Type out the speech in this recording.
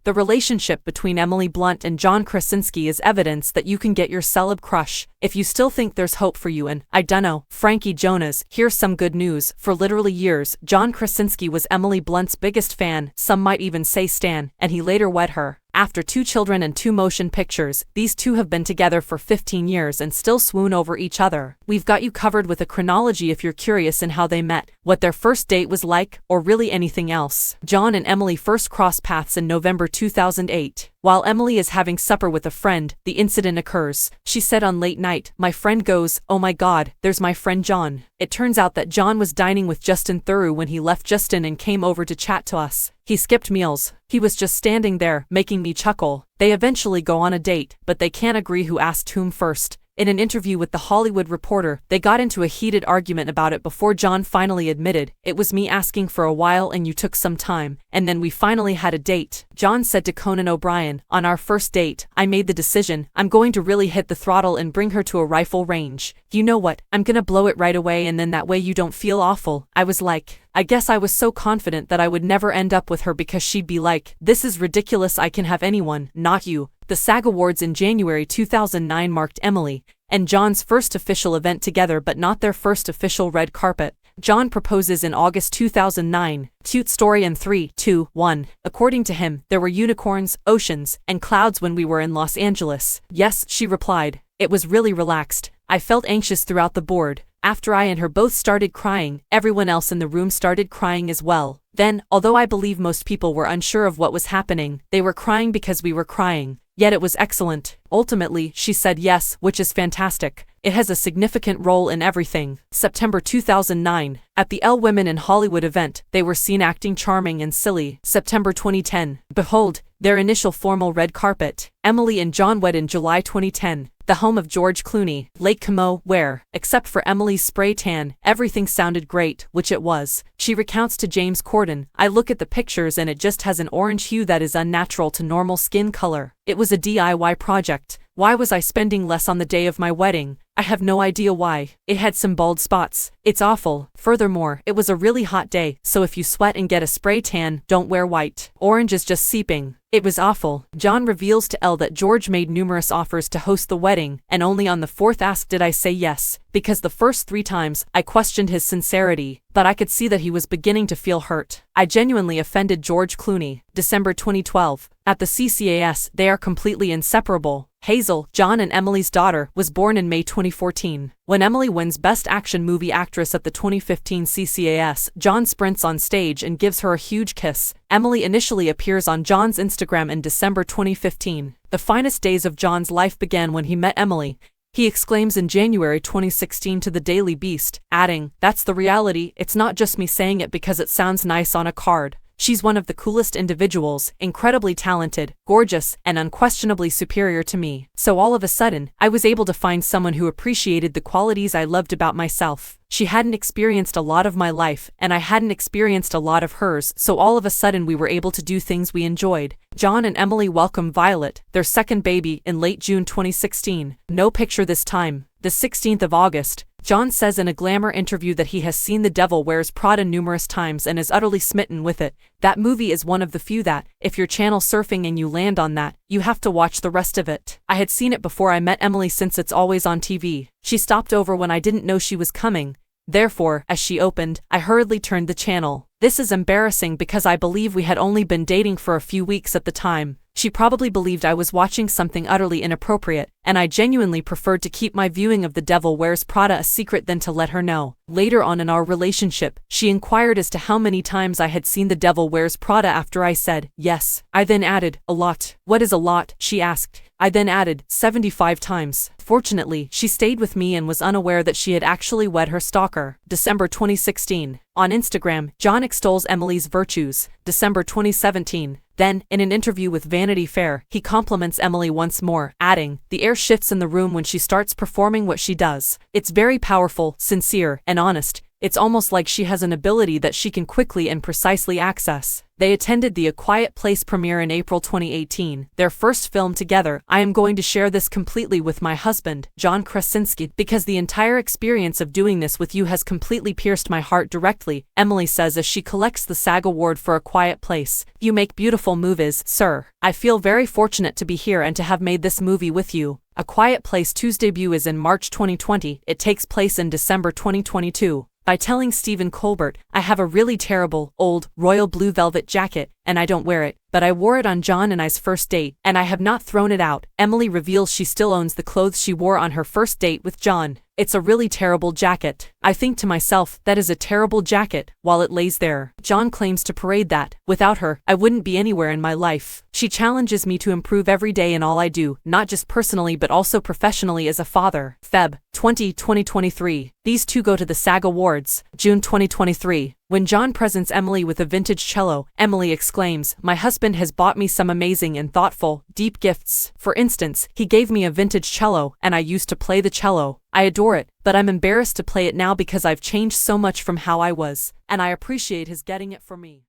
The relationship between Emily Blunt and John Krasinski is evidence that you can get your celeb crush if you still think there's hope for you. And, I dunno, Frankie Jonas. Here's some good news. For literally years, John Krasinski was Emily Blunt's biggest fan, some might even say stan, and he later wed her. After 2 children and 2 motion pictures, these two have been together for 15 years and still swoon over each other. We've got you covered with a chronology if you're curious in how they met, what their first date was like, or really anything else. John and Emily first crossed paths in November 2008. While Emily is having supper with a friend, the incident occurs. She said on late night, "My friend goes, 'Oh my God, there's my friend John.' It turns out that John was dining with Justin Theroux when he left Justin and came over to chat to us. He skipped meals. He was just standing there, making me chuckle. They eventually go on a date, but they can't agree who asked whom first. In an interview with The Hollywood Reporter, they got into a heated argument about it before John finally admitted, 'It was me asking for a while and you took some time, and then we finally had a date.' John said to Conan O'Brien, 'On our first date, I made the decision, I'm going to really hit the throttle and bring her to a rifle range. You know what, I'm gonna blow it right away and then that way you don't feel awful.' I was like, I guess I was so confident that I would never end up with her because she'd be like, 'This is ridiculous, I can have anyone, not you.'" The SAG Awards in January 2009 marked Emily and John's first official event together but not their first official red carpet. John proposes in August 2009. Cute story in 3, 2, 1. According to him, there were unicorns, oceans, and clouds when we were in Los Angeles. "Yes," she replied. "It was really relaxed. I felt anxious throughout the board. After I and her both started crying, everyone else in the room started crying as well. Then, although I believe most people were unsure of what was happening, they were crying because we were crying. Yet it was excellent. Ultimately, she said yes, which is fantastic. It has a significant role in everything." September 2009. At the Elle Women in Hollywood event, they were seen acting charming and silly. September 2010. Behold, their initial formal red carpet. Emily and John wed in July 2010. The home of George Clooney, Lake Como, where, except for Emily's spray tan, everything sounded great, which it was. She recounts to James Corden, "I look at the pictures and it just has an orange hue that is unnatural to normal skin color. It was a DIY project. Why was I spending less on the day of my wedding? I have no idea why. It had some bald spots. It's awful. Furthermore, it was a really hot day, so if you sweat and get a spray tan, don't wear white. Orange is just seeping. It was awful." John reveals to Elle that George made numerous offers to host the wedding, and only on the 4th ask did I say yes, because the first 3 times, I questioned his sincerity, but I could see that he was beginning to feel hurt. "I genuinely offended George Clooney." December 2012. At the CCAS, they are completely inseparable. Hazel, John and Emily's daughter, was born in May 2014. When Emily wins Best Action Movie Actress at the 2015 CCAS, John sprints on stage and gives her a huge kiss. Emily initially appears on John's Instagram in December 2015. The finest days of John's life began when he met Emily, he exclaims in January 2016 to the Daily Beast, adding, "That's the reality, it's not just me saying it because it sounds nice on a card. She's one of the coolest individuals, incredibly talented, gorgeous, and unquestionably superior to me. So all of a sudden, I was able to find someone who appreciated the qualities I loved about myself. She hadn't experienced a lot of my life, and I hadn't experienced a lot of hers, so all of a sudden we were able to do things we enjoyed." John and Emily welcome Violet, their second baby, in late June 2016. No picture this time. The 16th of August. John says in a Glamour interview that he has seen The Devil Wears Prada numerous times and is utterly smitten with it. That movie is one of the few that, if you're channel surfing and you land on that, you have to watch the rest of it. I had seen it before I met Emily since it's always on TV. She stopped over when I didn't know she was coming. Therefore, as she opened, I hurriedly turned the channel. This is embarrassing because I believe we had only been dating for a few weeks at the time. She probably believed I was watching something utterly inappropriate, and I genuinely preferred to keep my viewing of The Devil Wears Prada a secret than to let her know. Later on in our relationship, she inquired as to how many times I had seen The Devil Wears Prada after I said, yes. I then added, "A lot." "What is a lot?" she asked. I then added, 75 times. Fortunately, she stayed with me and was unaware that she had actually wed her stalker. December 2016. On Instagram, John extols Emily's virtues. December 2017. Then, in an interview with Vanity Fair, he compliments Emily once more, adding, "The air shifts in the room when she starts performing what she does. It's very powerful, sincere, and honest. It's almost like she has an ability that she can quickly and precisely access. They attended the A Quiet Place premiere in April 2018, their first film together. I am going to share this completely with my husband, John Krasinski, because the entire experience of doing this with you has completely pierced my heart directly, Emily says as she collects the SAG award for A Quiet Place. You make beautiful movies, sir. I feel very fortunate to be here and to have made this movie with you. A Quiet Place 2's debut is in March 2020. It takes place in December 2022. By telling Stephen Colbert, I have a really terrible, old, royal blue velvet jacket, and I don't wear it, but I wore it on John and I's first date, and I have not thrown it out. Emily reveals she still owns the clothes she wore on her first date with John. It's a really terrible jacket. I think to myself, that is a terrible jacket, while it lays there. John claims to parade that, without her, I wouldn't be anywhere in my life. She challenges me to improve every day in all I do, not just personally but also professionally as a father. Feb. 2023. These two go to the SAG Awards. June 2023. When John presents Emily with a vintage cello, Emily exclaims, "My husband has bought me some amazing and thoughtful, deep gifts. For instance, he gave me a vintage cello, and I used to play the cello. I adore it, but I'm embarrassed to play it now because I've changed so much from how I was, and I appreciate his getting it for me."